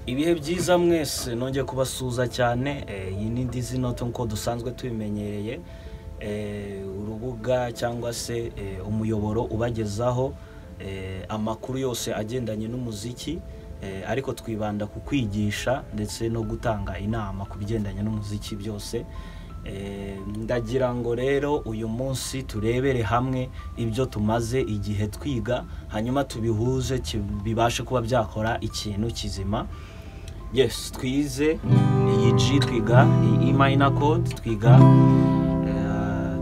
Ibihe byiza mwese nongeye kubasuza cyane. Iyi ni Dizzy Note nko dusanzwe tubimenyereye, urubuga cyangwa se umuyoboro ubagezaho amakuru yose agendanye n'umuziki, ariko twibanda ku kwigisha ndetse no gutanga inama ku bigendanye n'umuziki byose. Ndagira ngo rero uyu munsi turebere hamwe ibyo tumaze igihe twiga, hanyuma tubihuze bibashe kuba byakora ikintu kizima. Yes, twize iyi G, twiga iyi E minor chord, twiga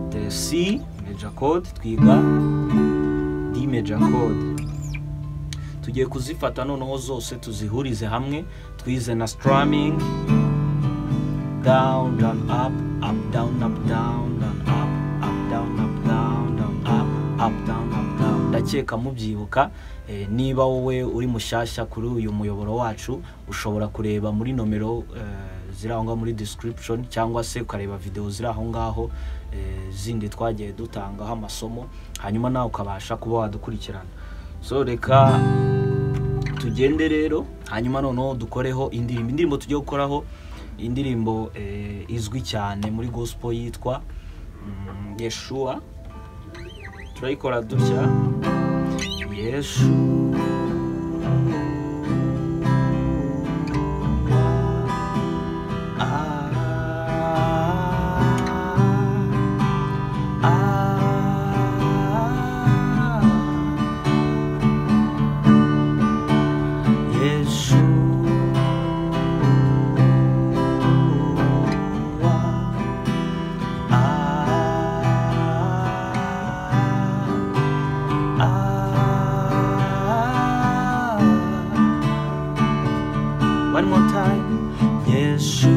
the C major chord, twiga D major chord. Tugiye kuzifata noneho zose tuzihurize hamwe. Twize na strumming, down down up up down up down down up up down up down down up up down up down. Ndakeka mubyibuka. Niba wowe uri mushyashya kuri uyu muyoboro wacu, ushobora kureba muri nomero ziri aho ngaho muri description, cyangwa se ukareba video ziri aho ngaho zindi twagiye dutangaho amasomo, hanyuma nawe ukabasha kuba wadukurikirana. So reka tugende rero, hanyuma noneho dukoreho indirimbo tugiye gukoraho indirimbo izwi cyane muri gospel yitwa Yeshua. Turayikora dutya: Yeshua, one more time. Yeshua,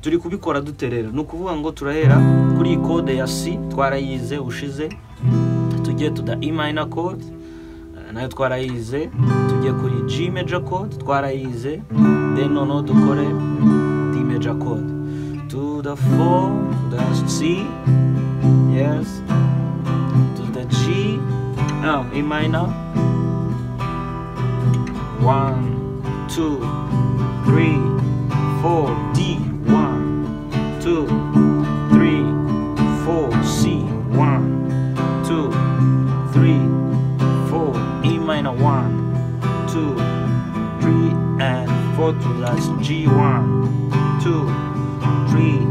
turi kubikora duterera. Nukuvuga ngo turahera kuri code ya C twarayize ushize, tugiye to the E minor chord nayo twarayize, tugiye kuri G major chord twarayize, then noneho dukore D major chord to the 4, the C, yes, to the G, now E minor, 1 2 3 4 D, 1 2 3 4 C, 1 2 3 4 E minor, 1 2 3 and 4 to that's G, 1 2 3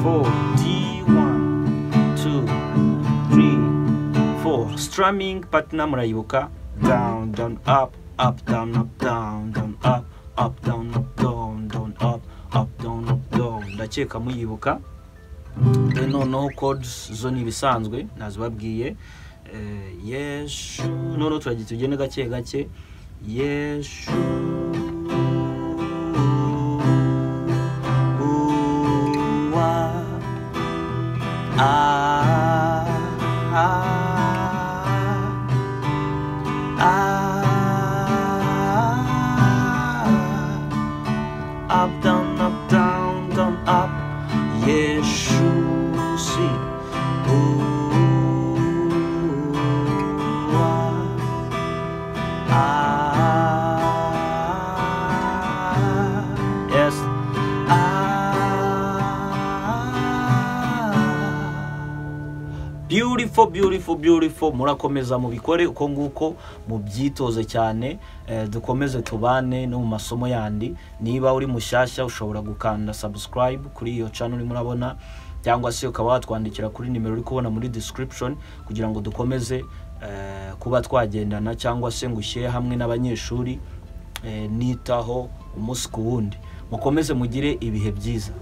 4 D, 1 2 3 4. Strumming partner murayibuka: down down up up down up down down up up down up down down up up down up down. Ndakeka muyibuka. Then no chords zo ni bisanzwe nazibabwiye. Yeshu, noneho turagiye tugende gake gake. Yeshu, up down up down down up. Yeshu, see. Yes. Beautiful, beautiful, beautiful. Murakomeza mubikore uko nguko, mubyitoze cyane. Dukomeze tubane no mu masomo yandi. Niba uri mushyashya ushobora gukanda subscribe kuri iyo channel murabona, cyangwa se ukaba watwandikira kuri nimero uri kubona muri description, kugira ngo dukomeze kuba twagendana, cyangwa se ngushyire hamwe n'abanyeshuri nitaho umunsi ku wundi. Mukomeze mugire ibihe byiza.